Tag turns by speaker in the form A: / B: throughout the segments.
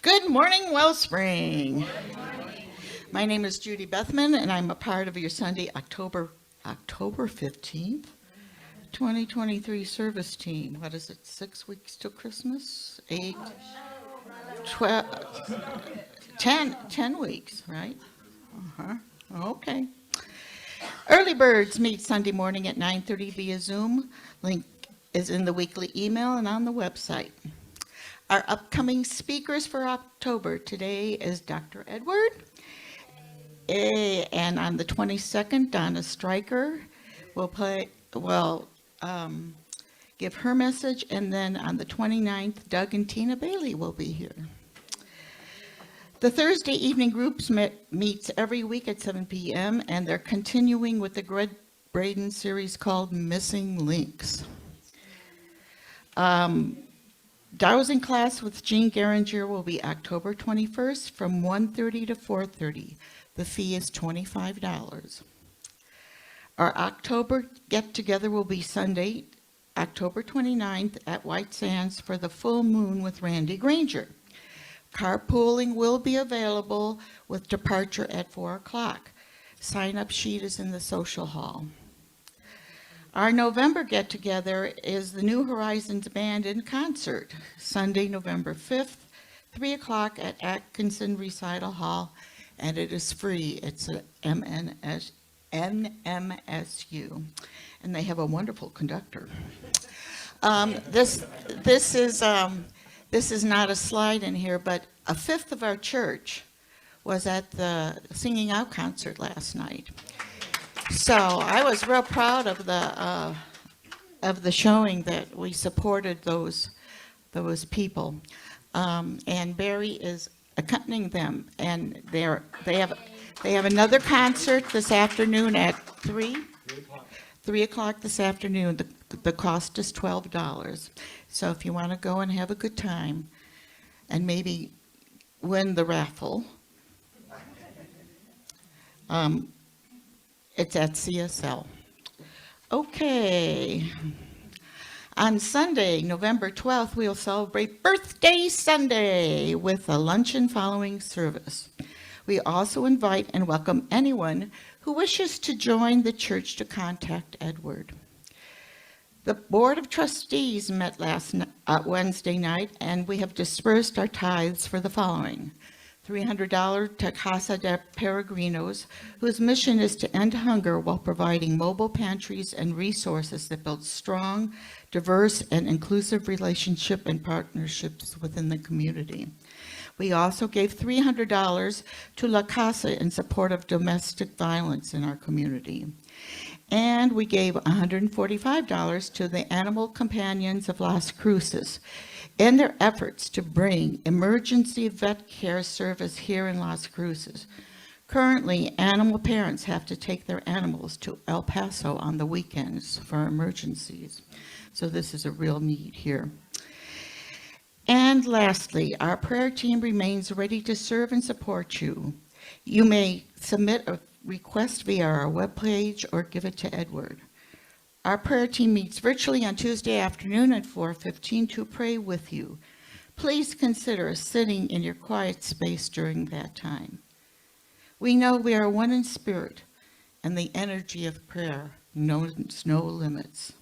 A: Good morning, Wellspring. My name is Judy Bethman, and I'm a part of your Sunday, October 15th, 2023 service team. What is it, 6 weeks till Christmas? 8, 12, 10 weeks, right? Uh-huh. Okay. Early birds meet Sunday morning at 9:30 via Zoom. Link is in the weekly email and on the website. Our upcoming speakers for October today is Dr. Edward. And on the 22nd, Donna Stryker will give her message. And then on the 29th, Doug and Tina Bailey will be here. The Thursday evening groups meets every week at 7 p.m. and they're continuing with the Greg Braden series called Missing Links. Dowsing class with Jean Geringer will be October 21st from 1:30 to 4:30. The fee is $25. Our October get-together will be Sunday, October 29th at White Sands for the full moon with Randy Granger. Carpooling will be available with departure at 4 o'clock. Sign-up sheet is in the social hall. Our November get-together is the New Horizons Band in concert, Sunday, November 5th, 3 o'clock at Atkinson Recital Hall, and it is free. It's a NMSU, and they have a wonderful conductor. This is not a slide in here, but a fifth of our church was at the Singing Out concert last night. So I was real proud of the showing that we supported those people, and Barry is accompanying them, and they have another concert this afternoon at 3 o'clock this afternoon. The cost is $12. So if you want to go and have a good time, and maybe win the raffle. It's at CSL. Okay. On Sunday, November 12th, we'll celebrate Birthday Sunday with a luncheon following service. We also invite and welcome anyone who wishes to join the church to contact Edward. The Board of Trustees met last Wednesday night, and we have dispersed our tithes for the following. $300 to Casa de Peregrinos, whose mission is to end hunger while providing mobile pantries and resources that build strong, diverse, and inclusive relationships and partnerships within the community. We also gave $300 to La Casa in support of domestic violence in our community. And we gave $145 to the Animal Companions of Las Cruces in their efforts to bring emergency vet care service here in Las Cruces. Currently, animal parents have to take their animals to El Paso on the weekends for emergencies. So this is a real need here. And lastly, our prayer team remains ready to serve and support you. You may submit a request via our webpage or give it to Edward. Our prayer team meets virtually on Tuesday afternoon at 4:15 to pray with you. Please consider sitting in your quiet space during that time. We know we are one in spirit, and the energy of prayer knows no limits.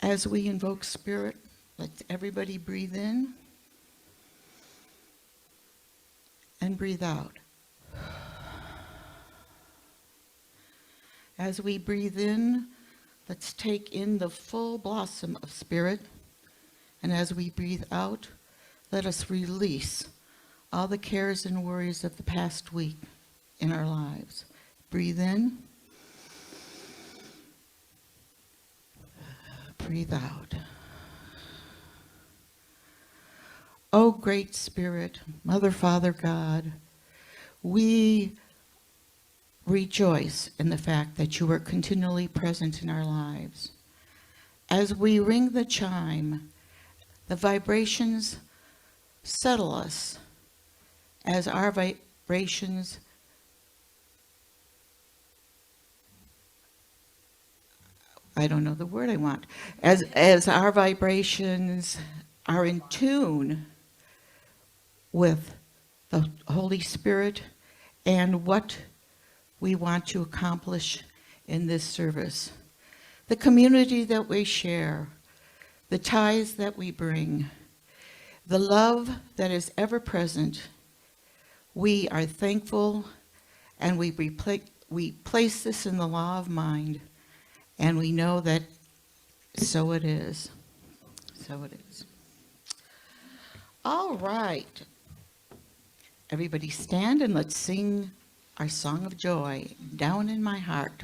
A: As we invoke spirit, let everybody breathe in and breathe out. As we breathe in, let's take in the full blossom of spirit. And as we breathe out, let us release all the cares and worries of the past week in our lives. Breathe in. Breathe out. Oh, great Spirit, Mother, Father, God, we rejoice in the fact that you are continually present in our lives. As we ring the chime, the vibrations settle us as our vibrations I don't know the word I want. As our vibrations are in tune with the Holy Spirit and what we want to accomplish in this service. The community that we share, the ties that we bring, the love that is ever present. We are thankful, and we place this in the law of mind, and we know that so it is. So it is. All right. Everybody stand and let's sing our song of joy, Down in My Heart.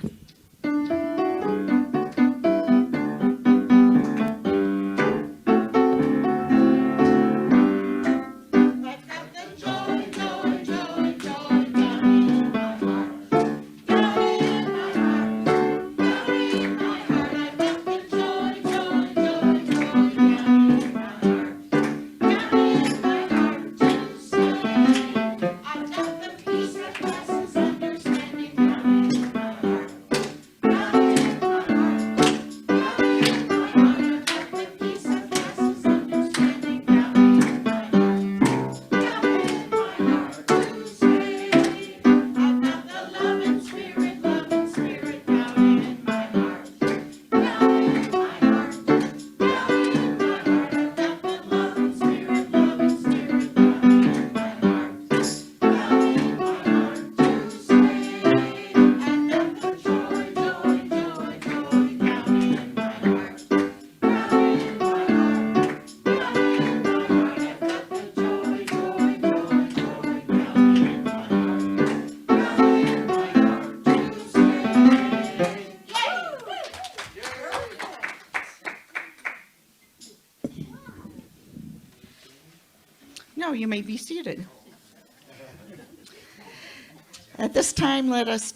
A: No, you may be seated. At this time, let us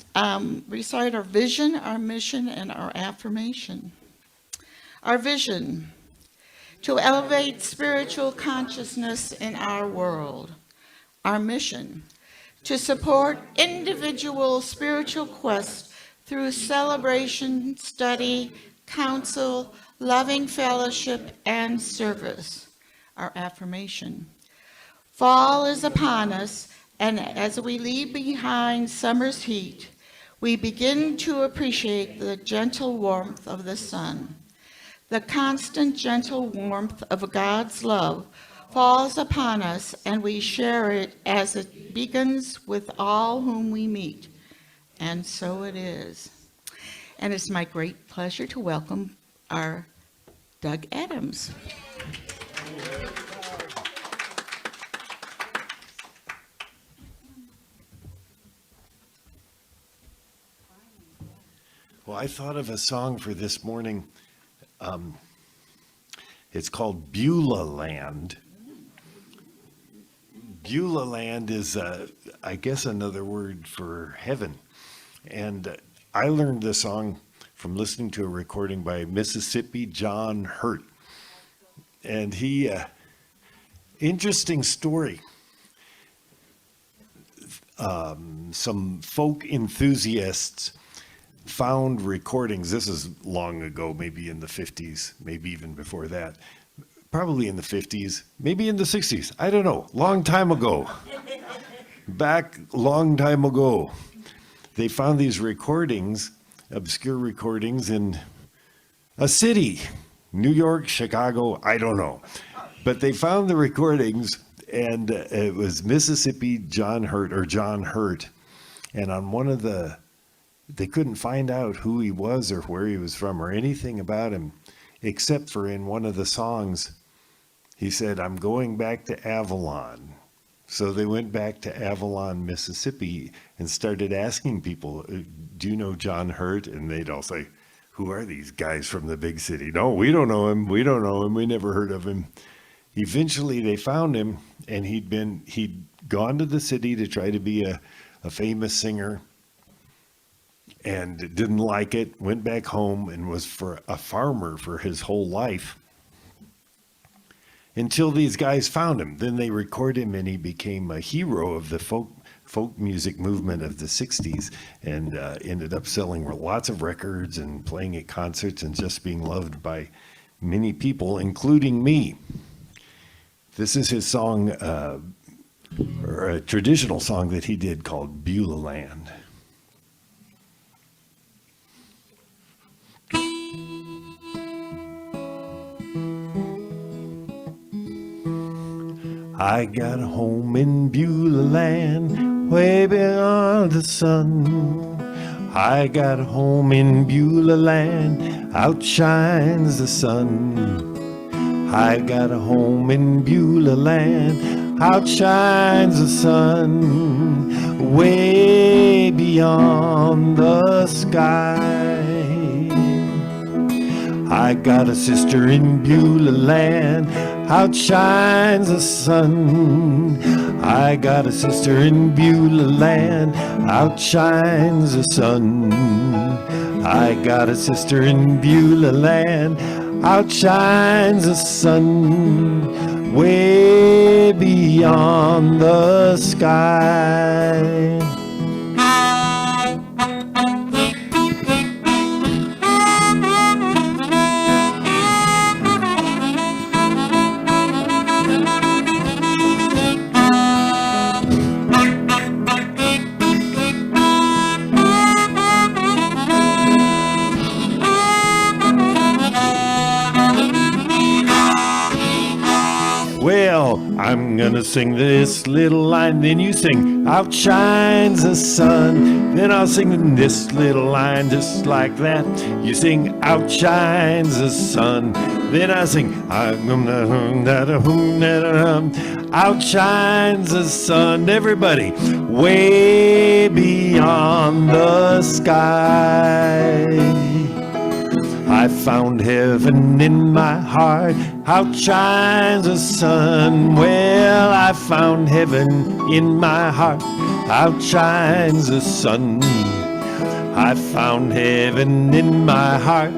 A: recite our vision, our mission, and our affirmation. Our vision: to elevate spiritual consciousness in our world. Our mission: to support individual spiritual quest through celebration, study, counsel, loving fellowship, and service. Our affirmation: fall is upon us, and as we leave behind summer's heat, we begin to appreciate the gentle warmth of the sun. The constant gentle warmth of God's love falls upon us, and we share it as it begins with all whom we meet. And so it is. And it's my great pleasure to welcome our Doug Adamz.
B: Well, I thought of a song for this morning. It's called Beulah Land. Beulah Land is, I guess, another word for heaven. And I learned the song from listening to a recording by Mississippi John Hurt. And he, interesting story. Some folk enthusiasts found recordings. This is long ago, maybe in the 50s, maybe even before that. Probably in the 50s, maybe in the 60s. I don't know. Long time ago. Back long time ago. They found these recordings, obscure recordings in a city, New York, Chicago, I don't know. But they found the recordings, and it was Mississippi John Hurt. And on one of they couldn't find out who he was or where he was from or anything about him, except for in one of the songs, he said, "I'm going back to Avalon." So they went back to Avalon, Mississippi, and started asking people, "Do you know John Hurt?" And they'd all say, "Who are these guys from the big city?" "No, we don't know him. We don't know him. We never heard of him." Eventually they found him, and he'd gone to the city to try to be a famous singer. and didn't like it, went back home and was for a farmer for his whole life until these guys found him. Then they recorded him and he became a hero of the folk music movement of the 60s and ended up selling lots of records and playing at concerts and just being loved by many people, including me. This is his song, or a traditional song that he did called Beulah Land. I got a home in Beulah Land, way beyond the sun. I got a home in Beulah Land, outshines the sun. I got a home in Beulah Land, outshines the sun, way beyond the sky. I got a sister in Beulah Land, outshines the sun. I got a sister in Beulah Land, outshines the sun. I got a sister in Beulah Land, outshines the sun, way beyond the sky. Well, I'm gonna sing this little line, then you sing, outshines the sun. Then I'll sing this little line just like that. You sing, outshines the sun. Then I sing, outshines the sun. Everybody, way beyond the sky. I found heaven in my heart, outshines the sun. Well, I found heaven in my heart, outshines the sun. I found heaven in my heart,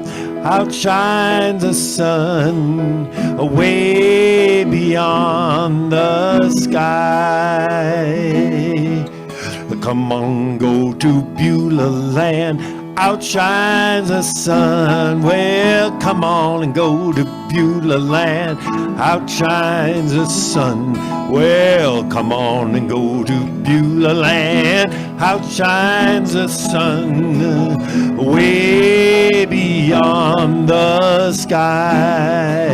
B: outshines the sun, way beyond the sky. Come on, go to Beulah Land, outshines the sun. Well, come on and go to Beulah Land, outshines the sun. Well, come on and go to Beulah Land, outshines the sun, way beyond the sky.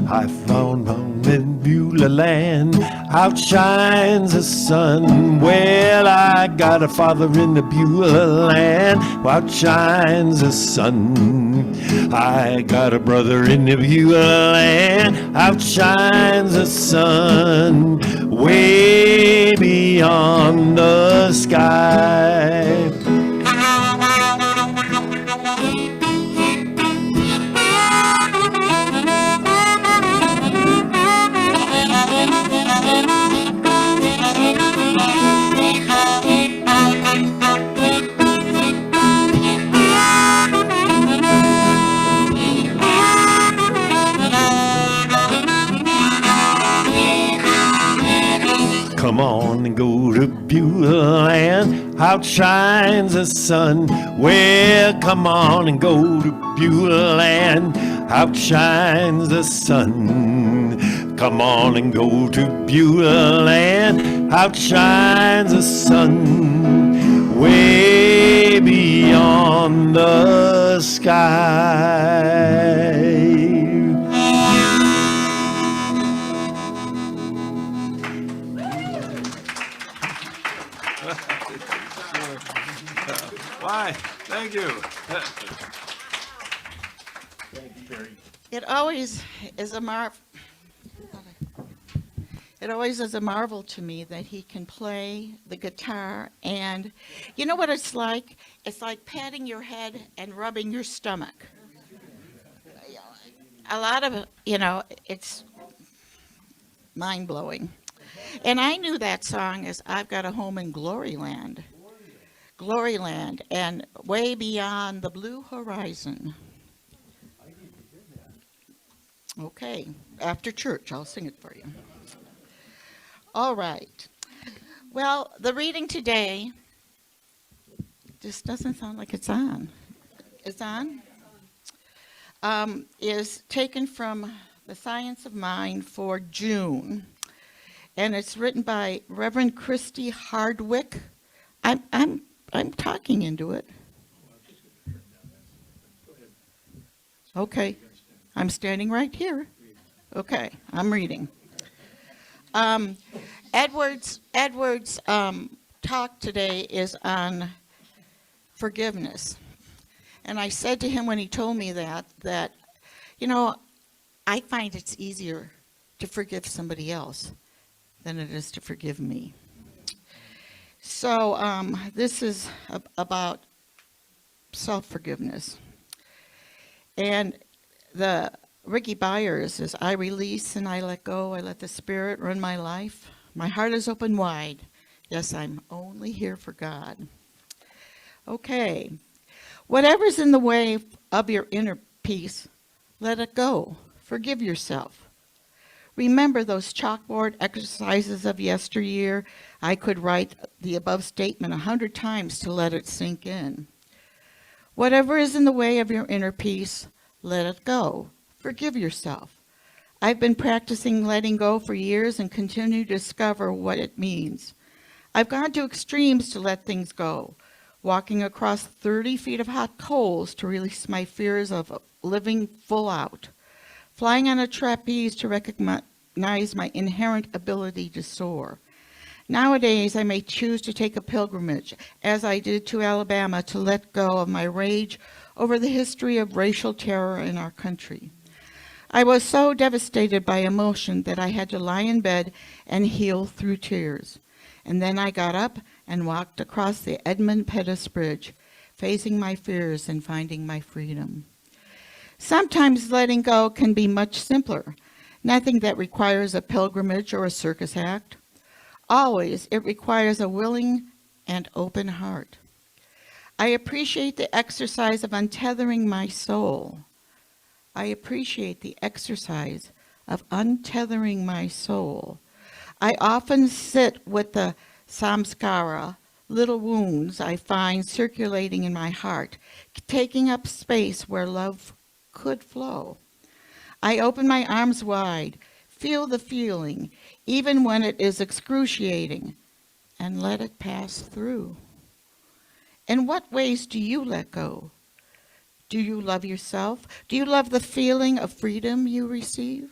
B: I found in Beulah Land, outshines the sun. Well, I got a father in the Beulah Land, outshines the sun. I got a brother in the Beulah Land, outshines the sun, way beyond the sky. Come on and go to Beulah Land, outshines the sun. Well, come on and go to Beulah Land, outshines the sun. Come on and go to Beulah Land, outshines the sun, way beyond the sky. Why? Thank you. Thank you, Perry.
A: It always is a marvel to me that he can play the guitar, and you know what it's like? It's like patting your head and rubbing your stomach. A lot of it, it's mind-blowing. And I knew that song as I've Got a Home in Glory Land, Gloryland, and way beyond the blue horizon. Okay, after church, I'll sing it for you. All right. Well, the reading today just doesn't sound like it's on. It's on? Is taken from The Science of Mind for June, and it's written by Reverend Christy Hardwick. I'm talking into it. Okay, I'm standing right here. Okay, I'm reading. Edward's talk today is on forgiveness. And I said to him when he told me that, you know, I find it's easier to forgive somebody else than it is to forgive me. So this is about self-forgiveness. And the Ricky Byers is, I release and I let go. I let the Spirit run my life. My heart is open wide. Yes, I'm only here for God. Okay. Whatever's in the way of your inner peace, let it go. Forgive yourself. Remember those chalkboard exercises of yesteryear? I could write the above statement 100 times to let it sink in. Whatever is in the way of your inner peace, let it go. Forgive yourself. I've been practicing letting go for years and continue to discover what it means. I've gone to extremes to let things go, walking across 30 feet of hot coals to release my fears of living full out, flying on a trapeze to recognize my inherent ability to soar. Nowadays, I may choose to take a pilgrimage, as I did to Alabama, to let go of my rage over the history of racial terror in our country. I was so devastated by emotion that I had to lie in bed and heal through tears. And then I got up and walked across the Edmund Pettus Bridge, facing my fears and finding my freedom. Sometimes letting go can be much simpler, nothing that requires a pilgrimage or a circus act. Always, it requires a willing and open heart. I appreciate the exercise of untethering my soul. I appreciate the exercise of untethering my soul. I often sit with the samskara, little wounds I find circulating in my heart, taking up space where love could flow. I open my arms wide, feel the feeling, even when it is excruciating, and let it pass through. In what ways do you let go? Do you love yourself? Do you love the feeling of freedom you receive?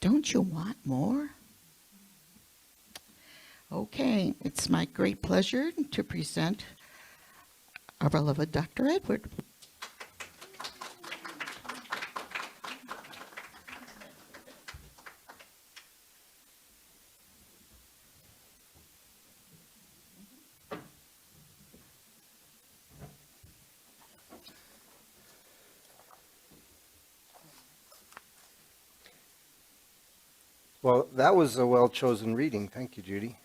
A: Don't you want more? Okay, it's my great pleasure to present our beloved Dr. Edward.
C: Well, that was a well-chosen reading. Thank you, Judy.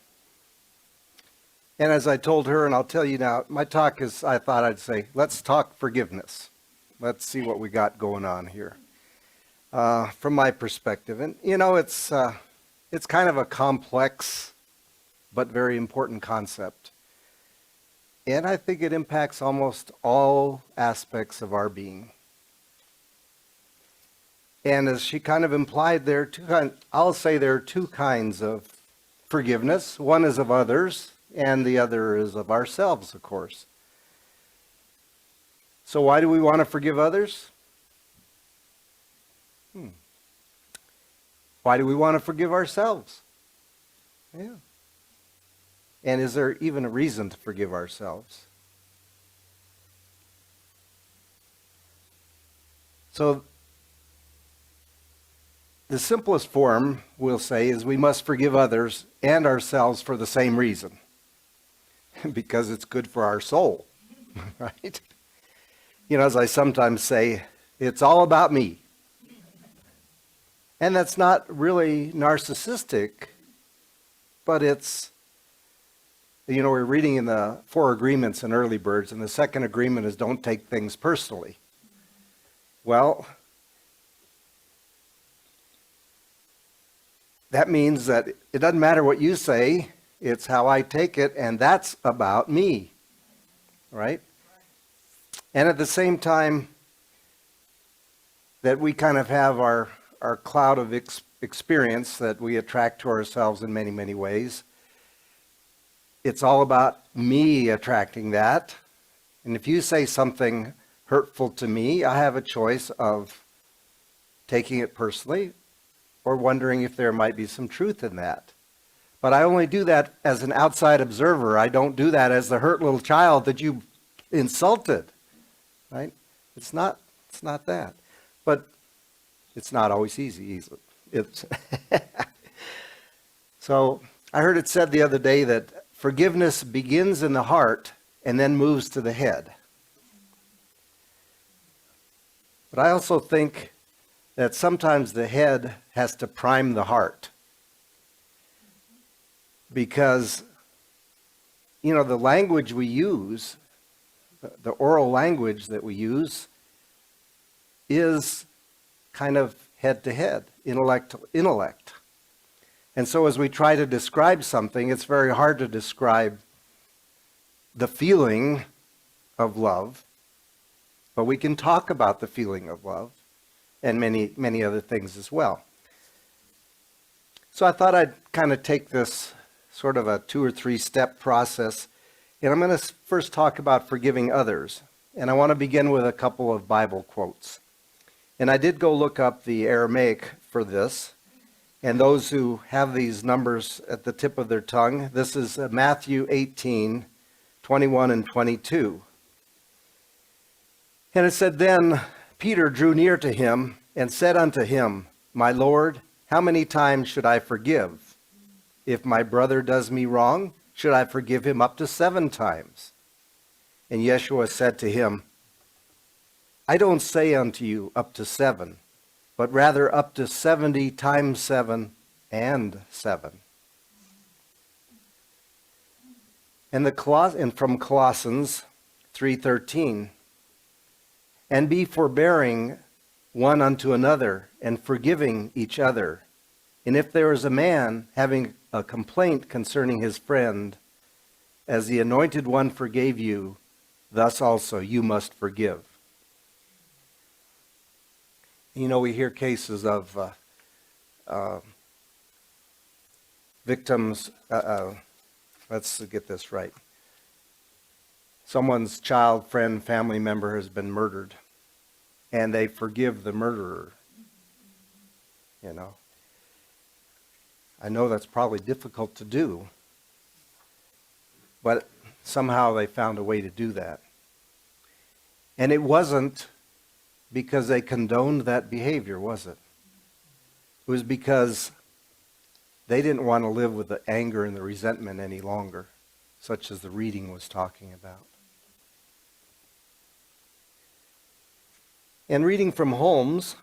C: And as I told her, and I'll tell you now, my talk is, I thought I'd say, let's talk forgiveness. Let's see what we got going on here from my perspective. And, you know, it's kind of a complex but very important concept. And I think it impacts almost all aspects of our being. And as she kind of implied, I'll say there are two kinds of forgiveness. One is of others, and the other is of ourselves, of course. So why do we want to forgive others? Why do we want to forgive ourselves? Yeah. And is there even a reason to forgive ourselves? So the simplest form, we'll say, is we must forgive others and ourselves for the same reason. Because it's good for our soul, right? You know, as I sometimes say, it's all about me. And that's not really narcissistic, but it's we're reading in the 4 agreements in Early Birds, and the second agreement is don't take things personally. Well, that means that it doesn't matter what you say, it's how I take it, and that's about me, right? And at the same time that we kind of have our cloud of experience that we attract to ourselves in many, many ways, it's all about me attracting that. And if you say something hurtful to me, I have a choice of taking it personally or wondering if there might be some truth in that. But I only do that as an outside observer. I don't do that as the hurt little child that you insulted, right? It's not that. But it's not always easy. It's So I heard it said the other day that forgiveness begins in the heart and then moves to the head. But I also think that sometimes the head has to prime the heart. Because, the language we use, the oral language that we use, is kind of head to head, intellect to intellect. And so as we try to describe something, it's very hard to describe the feeling of love, but we can talk about the feeling of love and many, many other things as well. So I thought I'd kind of take this sort of a 2 or 3 step process, and I'm going to first talk about forgiving others. And I want to begin with a couple of Bible quotes. And I did go look up the Aramaic for this. And those who have these numbers at the tip of their tongue, this is Matthew 18, 21 and 22. And it said, "Then Peter drew near to him and said unto him, My Lord, how many times should I forgive? If my brother does me wrong, should I forgive him up to 7 times? And Yeshua said to him, I don't say unto you up to 7, but rather up to 70 times 7 and 7. And from Colossians 3:13, and be forbearing one unto another, and forgiving each other. And if there is a man having a complaint concerning his friend, as the Anointed One forgave you, thus also you must forgive." We hear cases of victims, let's get this right. Someone's child, friend, family member has been murdered, and they forgive the murderer. I know that's probably difficult to do, but somehow they found a way to do that. And it wasn't because they condoned that behavior, was it? It was because they didn't want to live with the anger and the resentment any longer, such as the reading was talking about. And reading from Holmes,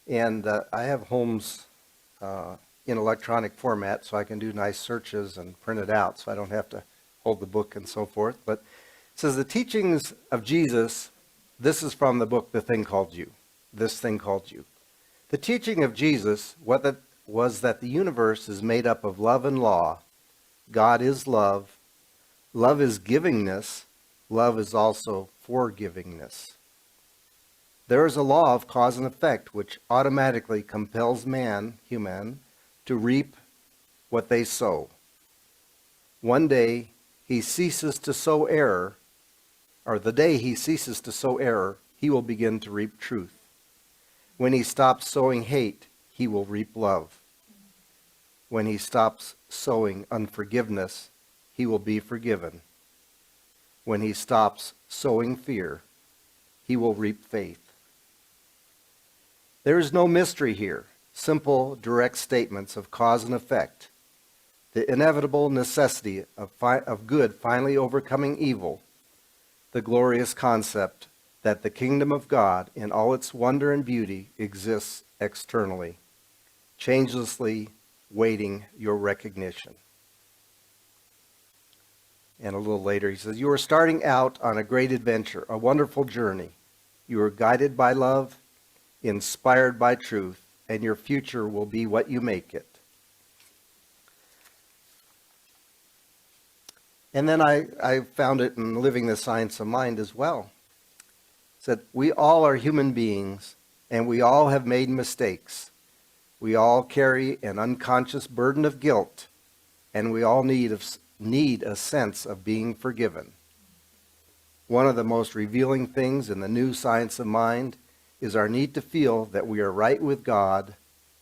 C: and I have Holmes in electronic format, so I can do nice searches and print it out, so I don't have to hold the book and so forth. But it says, the teachings of Jesus, this is from the book, The Thing Called You, This Thing Called You. The teaching of Jesus was that the universe is made up of love and law. God is love. Love is givingness. Love is also forgivingness. There is a law of cause and effect which automatically compels human, to reap what they sow. One day he ceases to sow error, or the day he ceases to sow error, he will begin to reap truth. When he stops sowing hate, he will reap love. When he stops sowing unforgiveness, he will be forgiven. When he stops sowing fear, he will reap faith. There is no mystery here. Simple, direct statements of cause and effect. The inevitable necessity of good finally overcoming evil. The glorious concept that the kingdom of God in all its wonder and beauty exists externally, changelessly waiting your recognition. And a little later he says, you are starting out on a great adventure, a wonderful journey. You are guided by love, inspired by truth, and your future will be what you make it. And then I found it in Living the Science of Mind as well. It said, we all are human beings, and we all have made mistakes. We all carry an unconscious burden of guilt, and we all need a sense of being forgiven. One of the most revealing things in the new science of mind is our need to feel that we are right with God,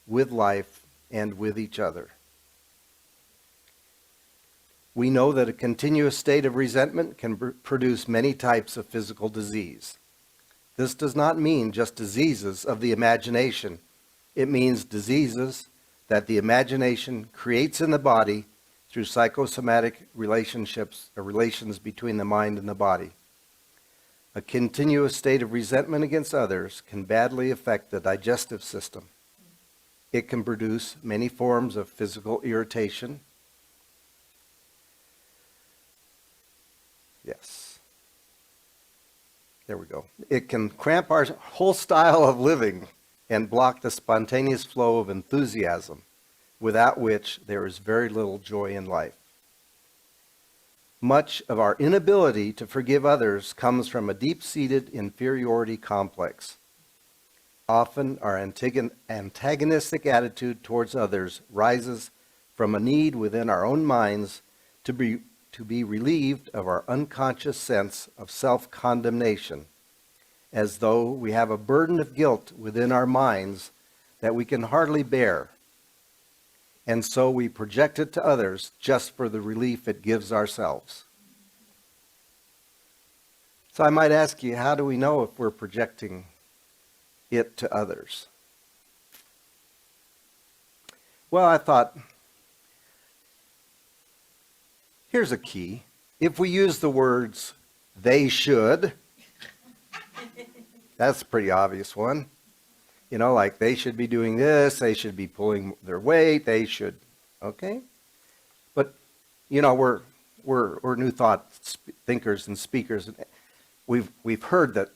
C: with life, and with each other. We know that a continuous state of resentment can produce many types of physical disease. This does not mean just diseases of the imagination. It means diseases that the imagination creates in the body through psychosomatic relationships or relations between the mind and the body. A continuous state of resentment against others can badly affect the digestive system. It can produce many forms of physical irritation. Yes. There we go. It can cramp our whole style of living and block the spontaneous flow of enthusiasm, without which there is very little joy in life. Much of our inability to forgive others comes from a deep-seated inferiority complex. Often our antagonistic attitude towards others rises from a need within our own minds to be relieved of our unconscious sense of self-condemnation, as though we have a burden of guilt within our minds that we can hardly bear. And so we project it to others just for the relief it gives ourselves. So I might ask you, how do we know if we're projecting it to others? Well, I thought, here's a key. If we use the words, they should, that's a pretty obvious one. You know, like they should be doing this, they should be pulling their weight, they should, okay? But, you know, we're new thought thinkers and speakers. We've heard that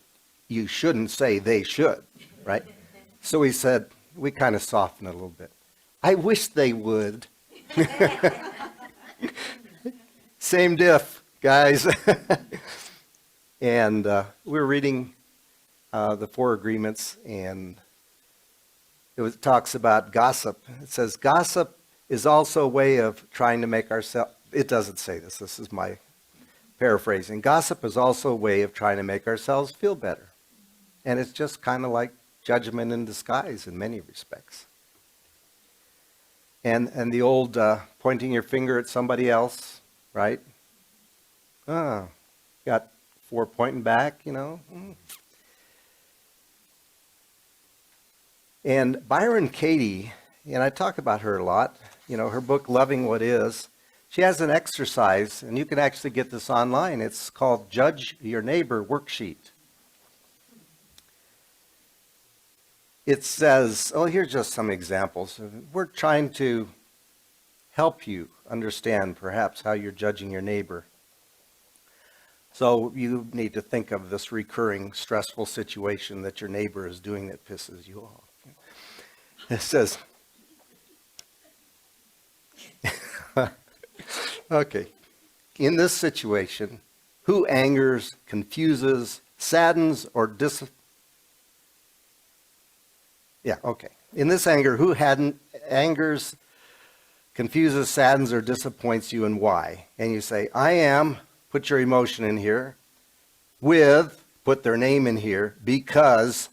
C: you shouldn't say they should, right? So we said, we kind of softened it a little bit. I wish they would. Same diff, guys. And we're reading the Four Agreements, and it talks about gossip. It says, gossip is also a way of trying to make ourselves, it doesn't say this, this is my paraphrasing. Gossip is also a way of trying to make ourselves feel better. And it's just kind of like judgment in disguise in many respects. And the old pointing your finger at somebody else, right? Got four pointing back, you know. And Byron Katie, and I talk about her a lot, you know, her book, Loving What Is, she has an exercise, and you can actually get this online. It's called Judge Your Neighbor Worksheet. It says, oh, here's just some examples. We're trying to help you understand perhaps how you're judging your neighbor. So you need to think of this recurring stressful situation that your neighbor is doing that pisses you off. It says, okay, in this situation, who angers, confuses, saddens, or in this anger, who angers, confuses, saddens, or disappoints you, and why? And you say, I am, put your emotion in here, with, put their name in here, because,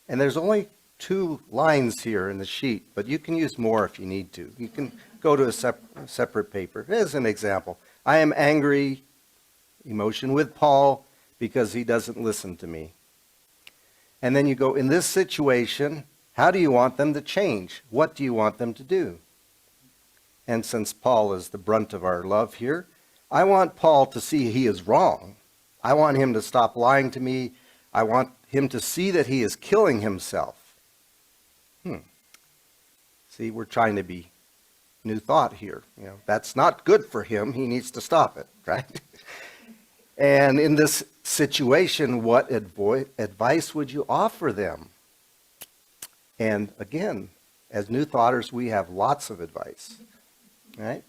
C: and there's only 2 lines here in the sheet, but you can use more if you need to. You can go to a separate paper. As an example, I am angry, emotion, with Paul because he doesn't listen to me. And then you go, in this situation, how do you want them to change? What do you want them to do? And since Paul is the brunt of our love here, I want Paul to see he is wrong. I want him to stop lying to me. I want him to see that he is killing himself. See, we're trying to be new thought here. That's not good for him. He needs to stop it, right? And in this situation, what advice would you offer them? And again, as new thoughters, we have lots of advice, right?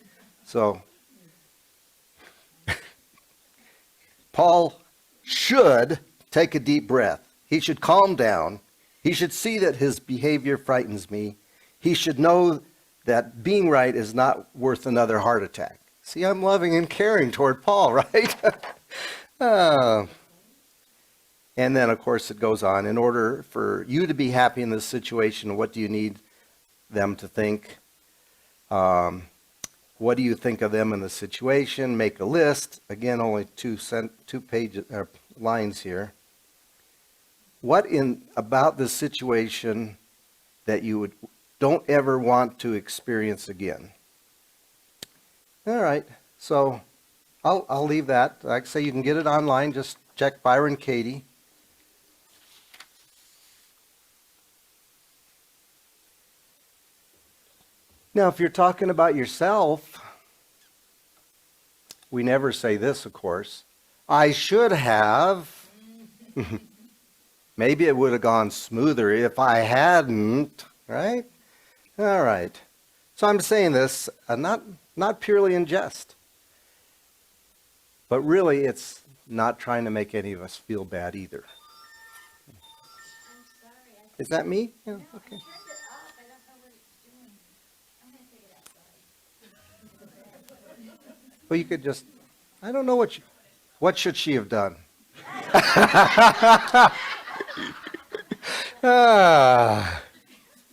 C: So, Paul should take a deep breath. He should calm down. He should see that his behavior frightens me. He should know that being right is not worth another heart attack. See, I'm loving and caring toward Paul, right? And then, of course, it goes on. In order for you to be happy in this situation, what do you need them to think? What do you think of them in the situation? Make a list. Again, only two pages or lines here. What about this situation that you don't ever want to experience again? All right, so I'll leave that. Like I say, you can get it online. Just check Byron Katie. Now, if you're talking about yourself, we never say this, of course. I should have. Maybe it would have gone smoother if I hadn't, right? All right. So I'm saying this not purely in jest. But really, it's not trying to make any of us feel bad either.
D: I'm sorry.
C: Is that me? Yeah,
D: No,
C: okay.
D: I turned it off. I don't know what it's doing. I'm going to take it outside.
C: Well, you could just, I don't know what should she have done?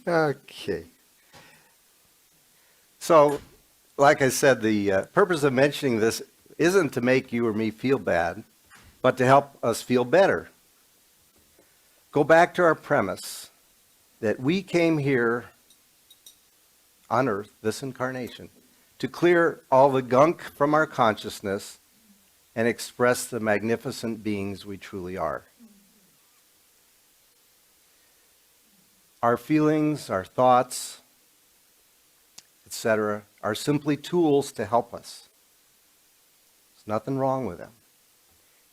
C: Okay. So, like I said, the purpose of mentioning this isn't to make you or me feel bad, but to help us feel better. Go back to our premise that we came here on earth, this incarnation, to clear all the gunk from our consciousness and express the magnificent beings we truly are. Our feelings, our thoughts, etc., are simply tools to help us. There's nothing wrong with them.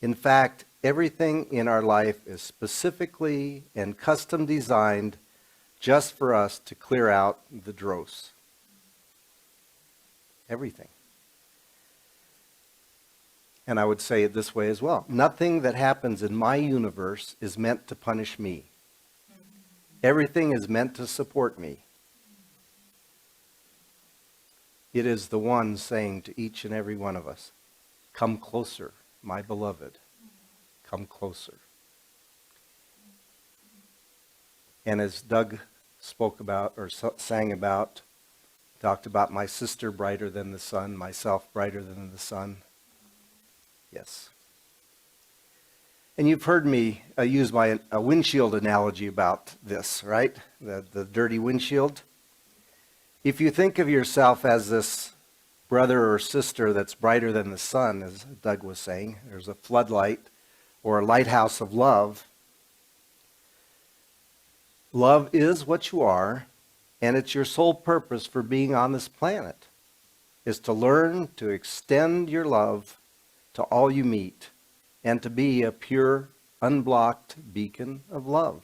C: In fact, everything in our life is specifically and custom designed just for us to clear out the dross. Everything. And I would say it this way as well. Nothing that happens in my universe is meant to punish me. Everything is meant to support me. It is the one saying to each and every one of us, come closer, my beloved. Come closer. And as Doug spoke about or sang about, talked about my sister brighter than the sun, myself brighter than the sun. Yes. And you've heard me use a windshield analogy about this, right? The dirty windshield. If you think of yourself as this brother or sister that's brighter than the sun, as Doug was saying, there's a floodlight or a lighthouse of love. Love is what you are, and it's your sole purpose for being on this planet, is to learn to extend your love to all you meet, and to be a pure, unblocked beacon of love.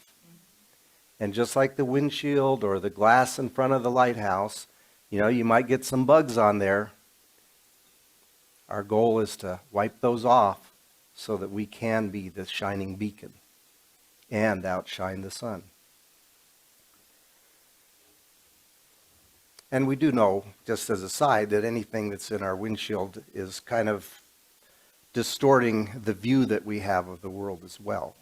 C: And just like the windshield or the glass in front of the lighthouse, you might get some bugs on there. Our goal is to wipe those off so that we can be the shining beacon and outshine the sun. And we do know, just as a side, that anything that's in our windshield is kind of distorting the view that we have of the world as well.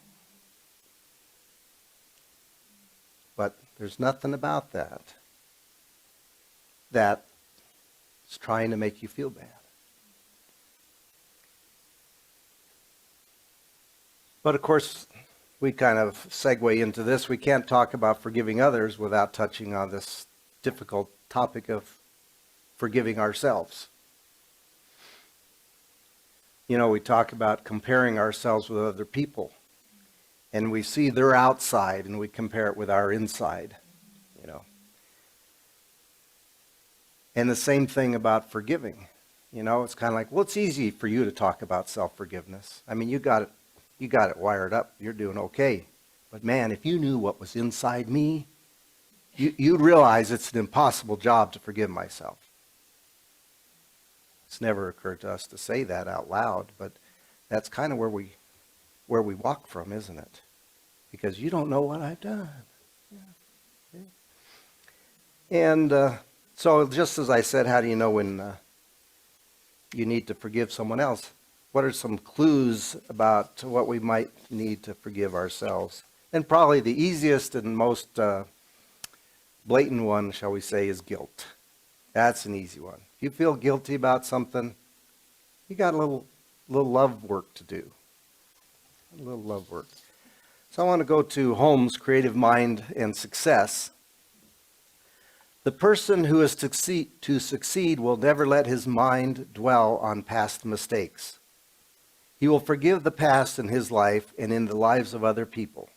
C: But there's nothing about that that's trying to make you feel bad. But of course, we kind of segue into this. We can't talk about forgiving others without touching on this difficult topic of forgiving ourselves. We talk about comparing ourselves with other people, and we see their outside and we compare it with our inside, And the same thing about forgiving. You know, it's kind of like, well, it's easy for you to talk about self-forgiveness. I mean, you got it wired up. You're doing okay. But man, if you knew what was inside me, you'd realize it's an impossible job to forgive myself. It's never occurred to us to say that out loud, but that's kind of where we walk from, isn't it? Because you don't know what I've done. Yeah. And so just as I said, how do you know when you need to forgive someone else? What are some clues about what we might need to forgive ourselves? And probably the easiest and most blatant one, shall we say, is guilt. That's an easy one. If you feel guilty about something, you got a little love work to do. A little love work. So I want to go to Holmes' Creative Mind and Success. The person who is to succeed will never let his mind dwell on past mistakes. He will forgive the past in his life and in the lives of other people.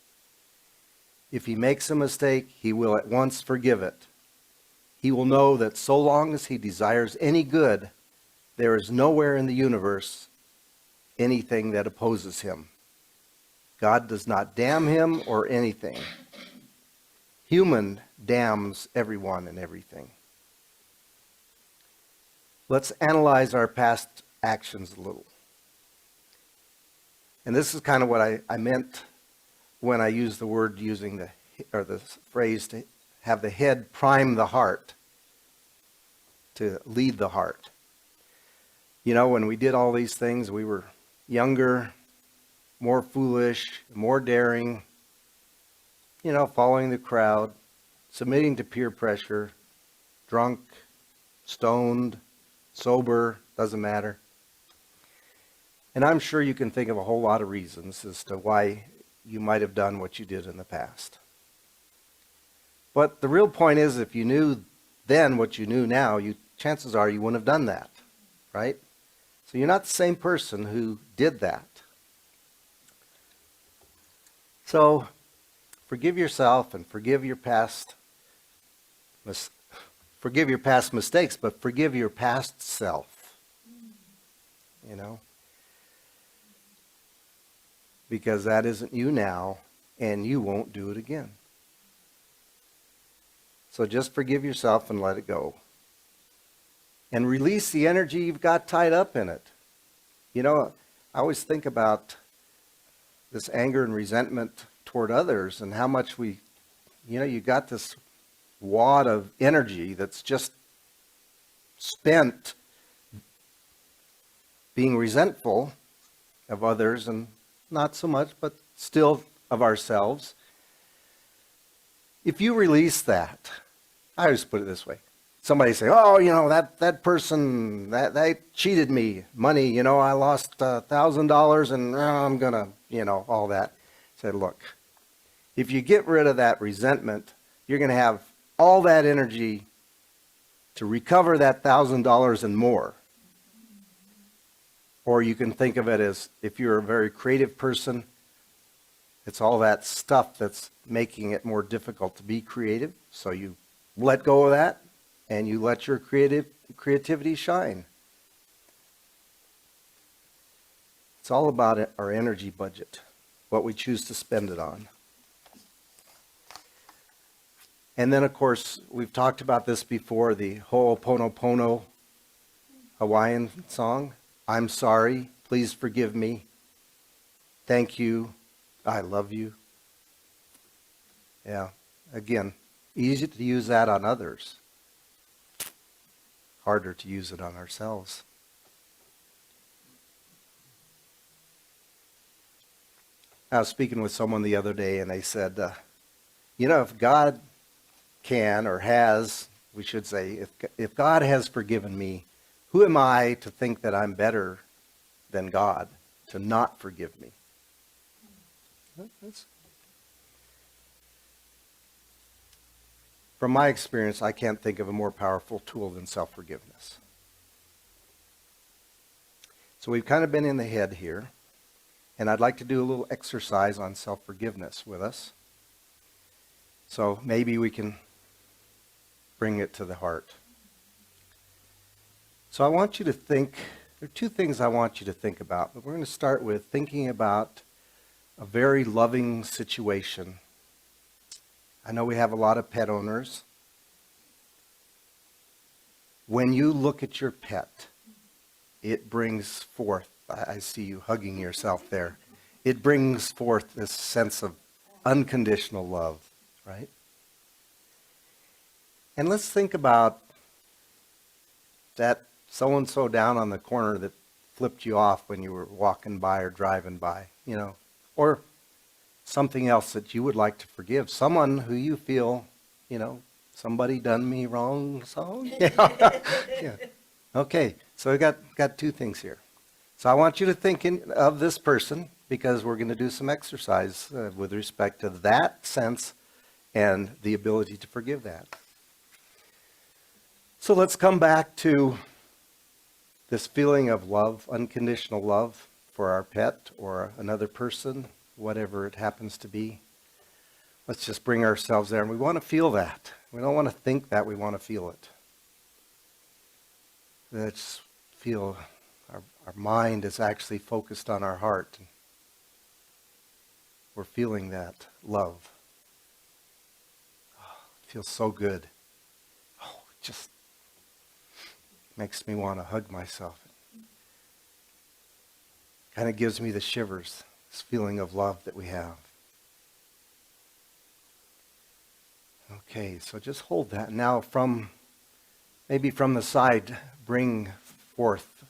C: If he makes a mistake, he will at once forgive it. He will know that so long as he desires any good, there is nowhere in the universe anything that opposes him. God does not damn him or anything. Human damns everyone and everything. Let's analyze our past actions a little. And this is kind of what I meant when I used the word the phrase to have the head prime the heart, to lead the heart. You know, when we did all these things, we were younger, more foolish, more daring, you know, following the crowd, submitting to peer pressure, drunk, stoned, sober, doesn't matter. And I'm sure you can think of a whole lot of reasons as to why you might have done what you did in the past. But the real point is, if you knew then what you knew now, chances are you wouldn't have done that, right? So you're not the same person who did that. So forgive yourself and forgive your past mistakes, but forgive your past self. You know? Because that isn't you now, and you won't do it again. So just forgive yourself and let it go. And release the energy you've got tied up in it. You know, I always think about this anger and resentment toward others and how much you got this wad of energy that's just spent being resentful of others, and not so much, but still of ourselves. If you release that, I always put it this way. Somebody say, oh, you know, that person, they cheated me. Money, you know, I lost $1,000 and I'm going to, you know, all that. I said, look, if you get rid of that resentment, you're going to have all that energy to recover that $1,000 and more. Or you can think of it as, if you're a very creative person, it's all that stuff that's making it more difficult to be creative. So you let go of that and you let your creativity shine. It's all about our energy budget, what we choose to spend it on. And then, of course, we've talked about this before, the Ho'oponopono Hawaiian song. I'm sorry, please forgive me. Thank you, I love you. Yeah, again, easy to use that on others. Harder to use it on ourselves. I was speaking with someone the other day and they said, you know, if God can or has, we should say, if God has forgiven me, who am I to think that I'm better than God to not forgive me? From my experience, I can't think of a more powerful tool than self-forgiveness. So we've kind of been in the head here, and I'd like to do a little exercise on self-forgiveness with us. So maybe we can bring it to the heart. So I want you to think, there are two things I want you to think about. But we're going to start with thinking about a very loving situation. I know we have a lot of pet owners. When you look at your pet, it brings forth, I see you hugging yourself there, it brings forth this sense of unconditional love, right? And let's think about that so-and-so down on the corner that flipped you off when you were walking by or driving by, or something else that you would like to forgive, someone who you feel, somebody done me wrong, so yeah. Okay, so we got two things here. So I want you to think of this person, because we're going to do some exercise with respect to that sense and the ability to forgive that. So let's come back to this feeling of love, unconditional love for our pet or another person, whatever it happens to be. Let's just bring ourselves there, and we want to feel that. We don't want to think that, we want to feel it. Let's feel our mind is actually focused on our heart. We're feeling that love. Oh, it feels so good. Oh, it just makes me want to hug myself. Kind of gives me the shivers, this feeling of love that we have. Okay, so just hold that. Now maybe from the side, bring forth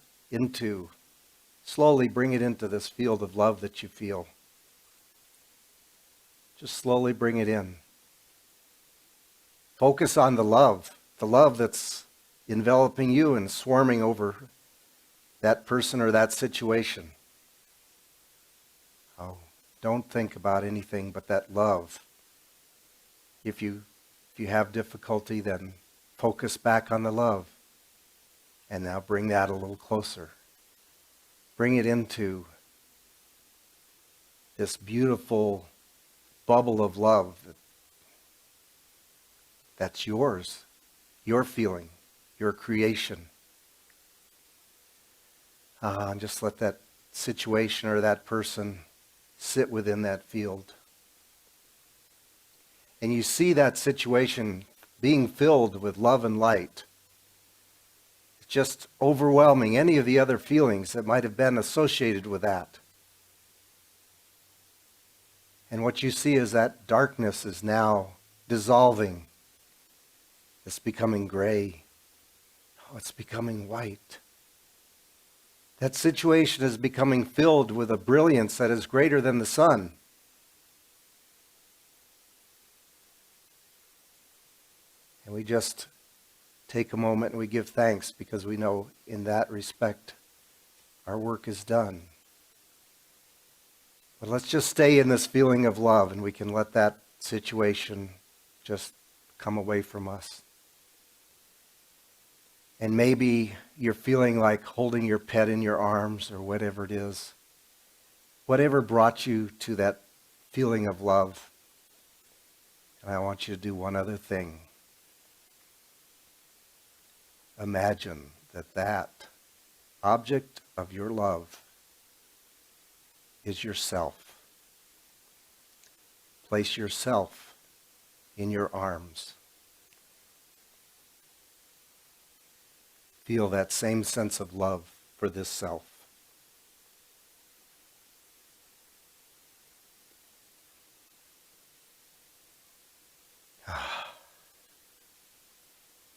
C: slowly bring it into this field of love that you feel. Just slowly bring it in. Focus on the love that's enveloping you and swarming over that person or that situation. Oh, don't think about anything but that love. If you have difficulty, then focus back on the love. And now bring that a little closer. Bring it into this beautiful bubble of love that's yours, your feeling, your creation. And just let that situation or that person sit within that field. And you see that situation being filled with love and light. It's just overwhelming any of the other feelings that might have been associated with that. And what you see is that darkness is now dissolving. It's becoming gray. Oh, it's becoming white. That situation is becoming filled with a brilliance that is greater than the sun. And we just take a moment and we give thanks, because we know in that respect our work is done. But let's just stay in this feeling of love, and we can let that situation just come away from us. And maybe you're feeling like holding your pet in your arms or whatever it is. Whatever brought you to that feeling of love. And I want you to do one other thing. Imagine that object of your love is yourself. Place yourself in your arms. Feel that same sense of love for this self.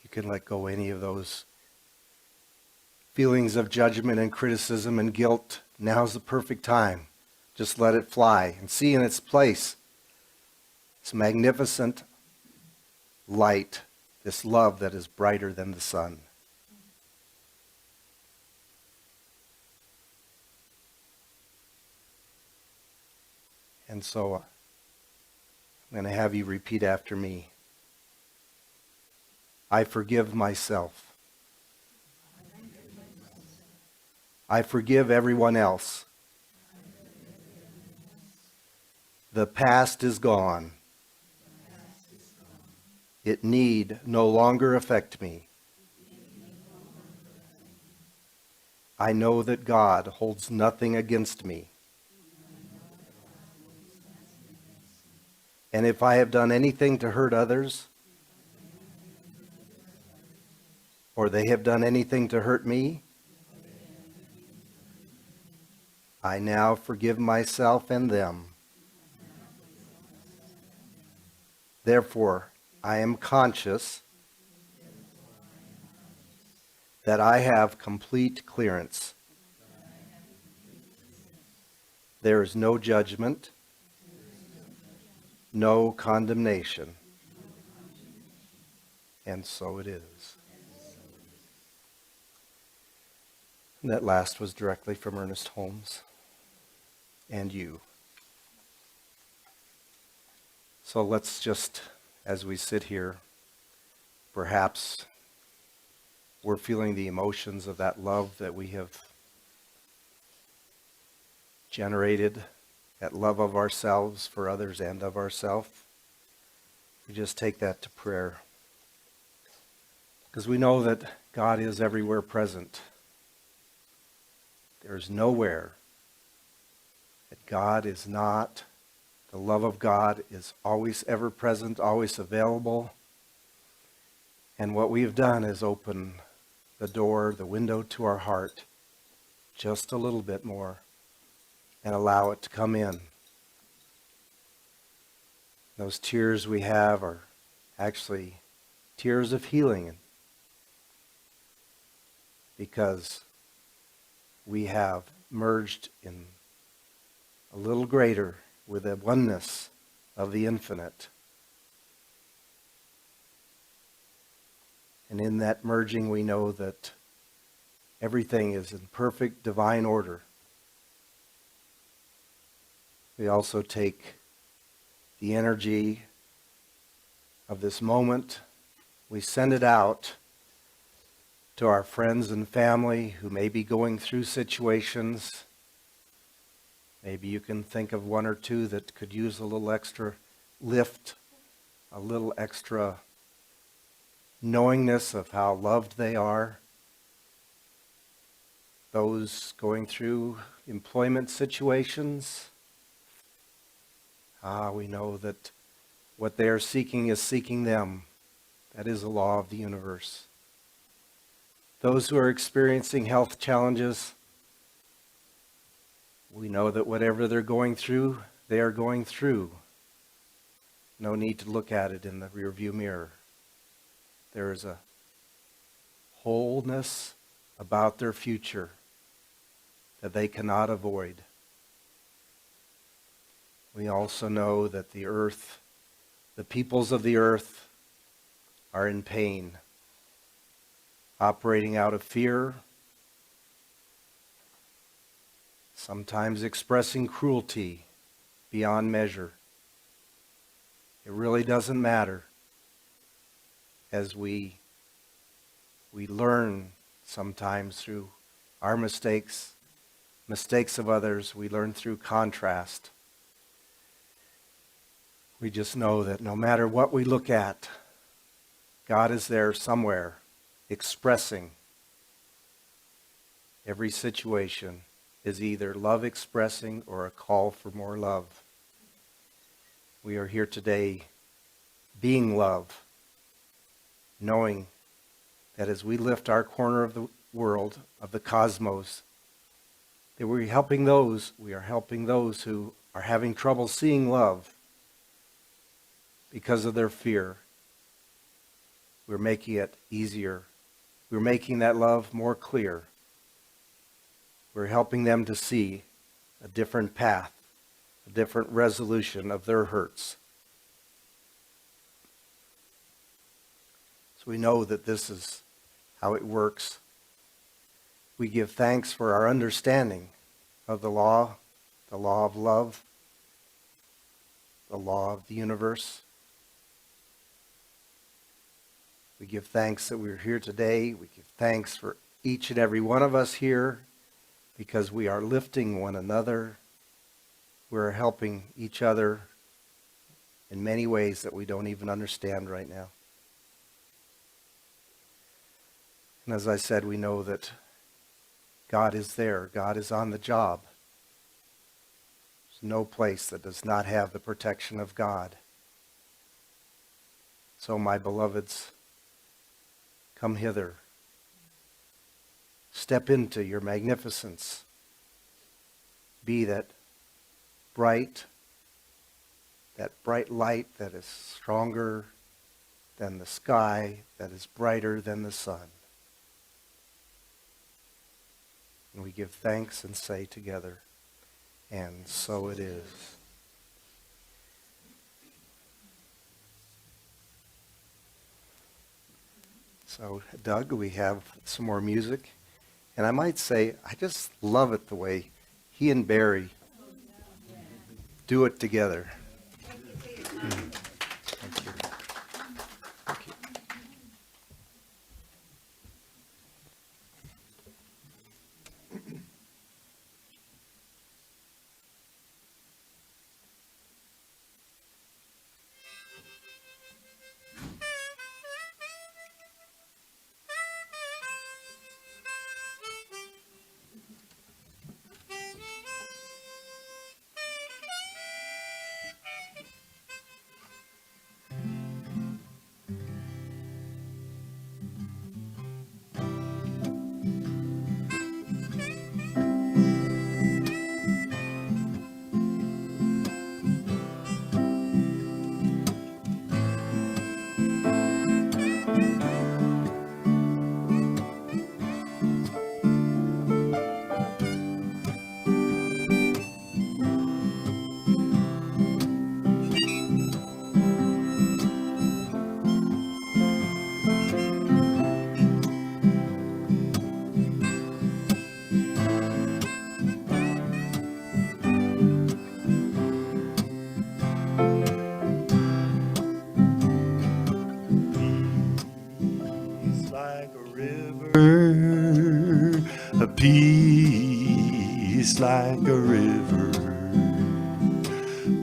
C: You can let go any of those feelings of judgment and criticism and guilt. Now's the perfect time. Just let it fly and see in its place this magnificent light, this love that is brighter than the sun. And so I'm going to have you repeat after me. I forgive myself. I forgive everyone else. The past is gone. It need no longer affect me. I know that God holds nothing against me. And if I have done anything to hurt others, or they have done anything to hurt me, I now forgive myself and them. Therefore, I am conscious that I have complete clearance. There is no judgment, no condemnation. And so it is. And that last was directly from Ernest Holmes and you. So let's just, as we sit here, perhaps we're feeling the emotions of that love that we have generated, that love of ourselves for others and of ourselves. We just take that to prayer. Because we know that God is everywhere present. There's nowhere that God is not. The love of God is always ever present, always available. And what we have done is open the door, the window to our heart just a little bit more and allow it to come in. Those tears we have are actually tears of healing because we have merged in a little greater with the oneness of the infinite. And in that merging, we know that everything is in perfect divine order. We also take the energy of this moment, we send it out to our friends and family who may be going through situations. Maybe you can think of one or two that could use a little extra lift, a little extra knowingness of how loved they are. Those going through employment situations, we know that what they are seeking is seeking them. That is a law of the universe. Those who are experiencing health challenges, we know that whatever they're going through, they are going through. No need to look at it in the rearview mirror. There is a wholeness about their future that they cannot avoid. We also know that the earth, the peoples of the earth, are in pain, operating out of fear, sometimes expressing cruelty beyond measure. It really doesn't matter. As we learn sometimes through our mistakes of others, we learn through contrast. We just know that no matter what we look at, God is there somewhere expressing. Every situation is either love expressing or a call for more love. We are here today being love, knowing that as we lift our corner of the world, of the cosmos, that we are helping those who are having trouble seeing love because of their fear. We're making it easier. We're making that love more clear. We're helping them to see a different path, a different resolution of their hurts. So we know that this is how it works. We give thanks for our understanding of the law of love, the law of the universe. We give thanks that we're here today. We give thanks for each and every one of us here because we are lifting one another. We're helping each other in many ways that we don't even understand right now. And as I said, we know that God is there. God is on the job. There's no place that does not have the protection of God. So, my beloveds, come hither. Step into your magnificence. Be that bright light that is stronger than the sky, that is brighter than the sun. And we give thanks and say together, and so it is. So, Doug, we have some more music. And I might say, I just love it the way he and Barry do it together. Thank you. Thank you.
B: A peace like a river,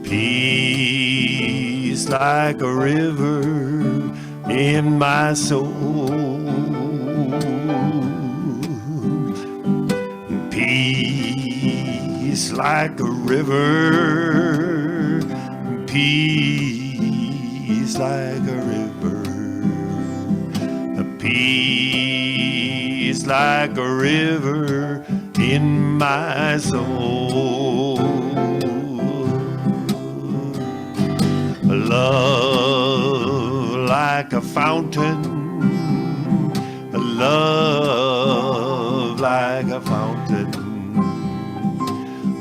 B: peace like a river in my soul, peace like a river, peace like a river, a peace like a river in my soul. A love like a fountain, a love like a fountain,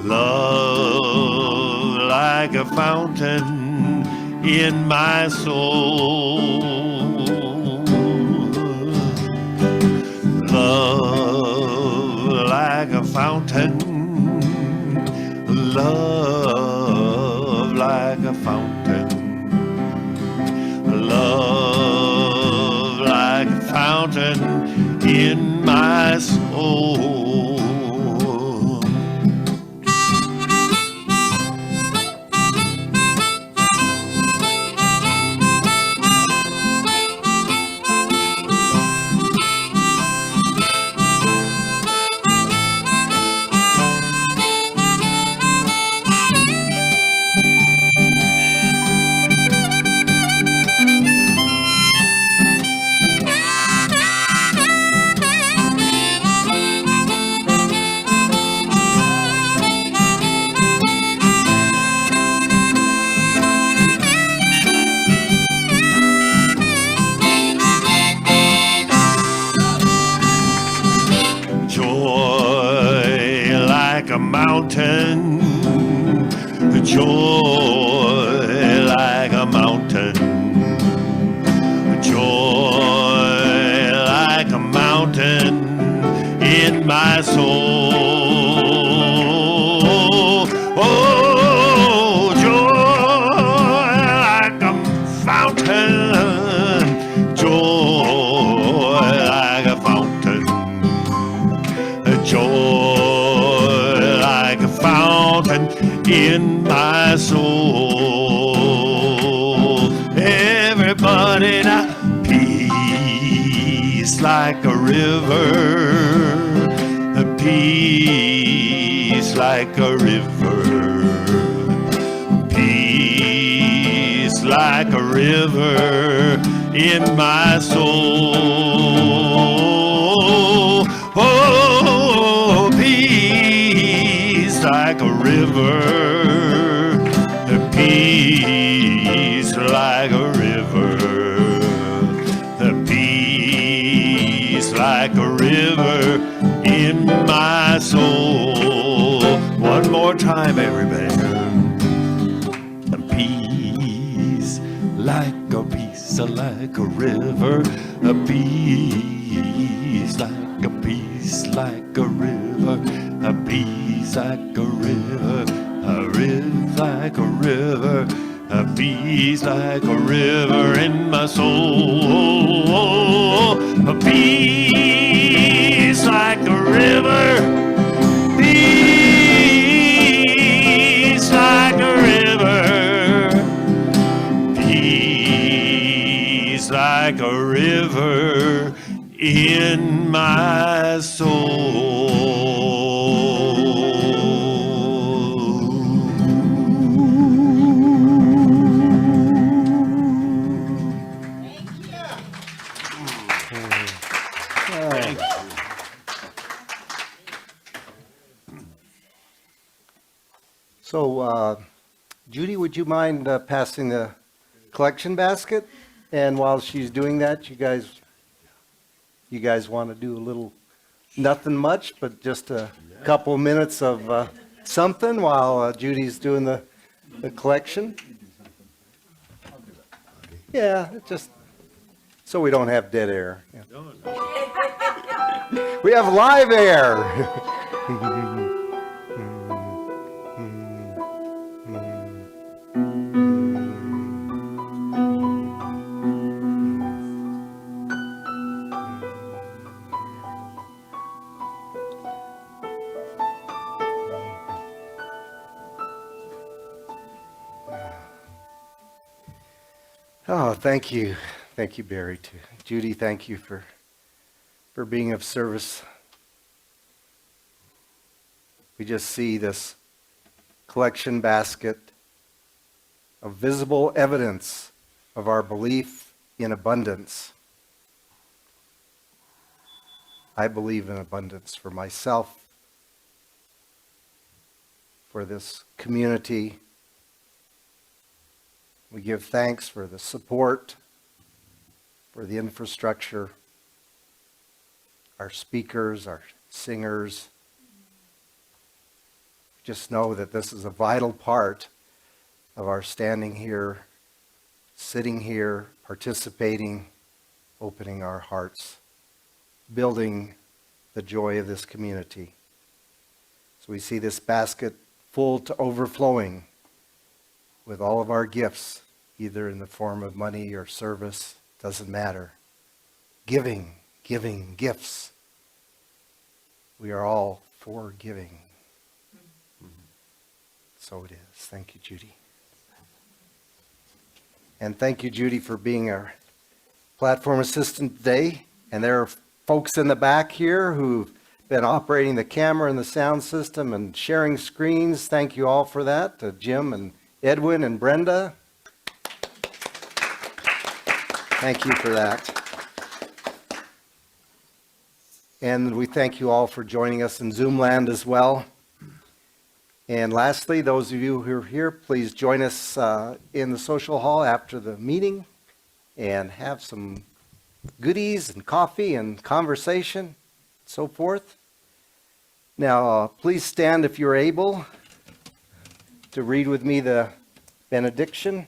B: love like a fountain in my soul. Love like a fountain, love like a fountain, love like a fountain in my soul. Joy like a mountain, joy like a mountain, joy like a mountain in my soul. Oh, joy like a fountain, joy like a fountain, joy like a fountain in my soul. Everybody now, peace like a river, peace like a river, peace like a river in my soul. Oh, peace like a river, the peace like a river, the peace like a river in my soul. One more time, everybody. A peace like a river, a peace like a river, a peace like a river, a river like a river, a peace like a river in my soul. A peace like a river, peace like a river, peace like a river in my
C: So, Judy, would you mind passing the collection basket? And while she's doing that, you guys want to do a little, nothing much, but just a couple minutes of something while Judy's doing the collection? Yeah, just so we don't have dead air. Yeah. We have live air. Oh, thank you. Thank you, Barry, too. Judy, thank you for being of service. We just see this collection basket of visible evidence of our belief in abundance. I believe in abundance for myself, for this community. We give thanks for the support, for the infrastructure, our speakers, our singers. Just know that this is a vital part of our standing here, sitting here, participating, opening our hearts, building the joy of this community. So we see this basket full to overflowing with all of our gifts, either in the form of money or service, doesn't matter. Giving gifts. We are all for giving. So it is. Thank you, Judy. And thank you, Judy, for being our platform assistant today. And there are folks in the back here who've been operating the camera and the sound system and sharing screens. Thank you all for that. To Jim and Edwin and Brenda. Thank you for that. And we thank you all for joining us in Zoom land as well. And lastly, those of you who are here, please join us in the social hall after the meeting and have some goodies and coffee and conversation, so forth. Now, please stand if you're able to read with me the benediction.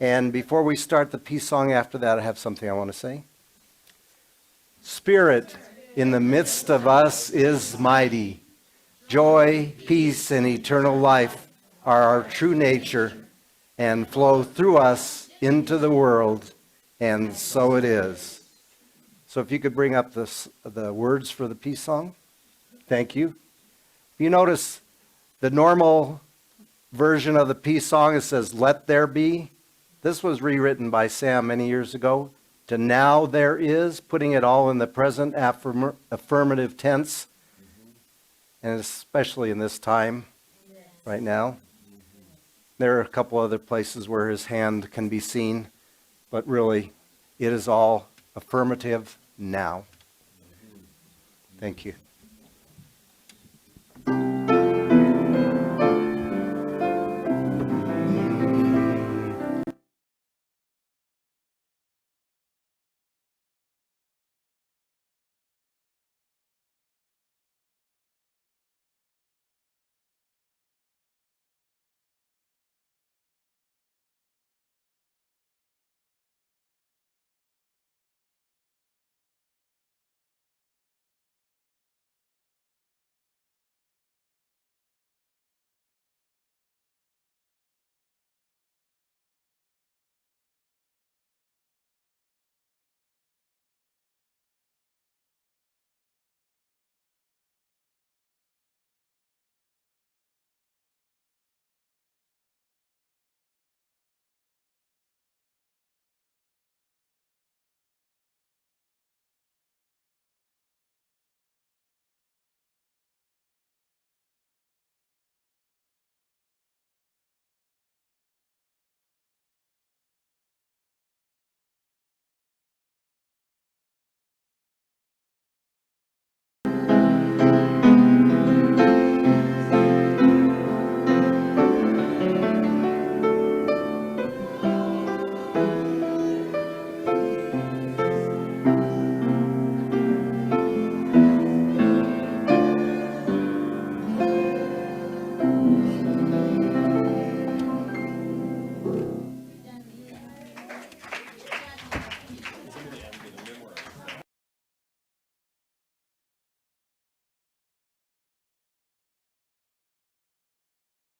C: And before we start the peace song after that, I have something I want to say. Spirit in the midst of us is mighty. Joy, peace, and eternal life are our true nature and flow through us into the world, and so it is. So if you could bring up the words for the peace song. Thank you. You notice the normal version of the peace song, it says, "Let there be." This was rewritten by Sam many years ago to "now there is," putting it all in the present affirmative tense. and especially in this time right now. There are a couple other places where his hand can be seen, but really, it is all affirmative now. Thank you.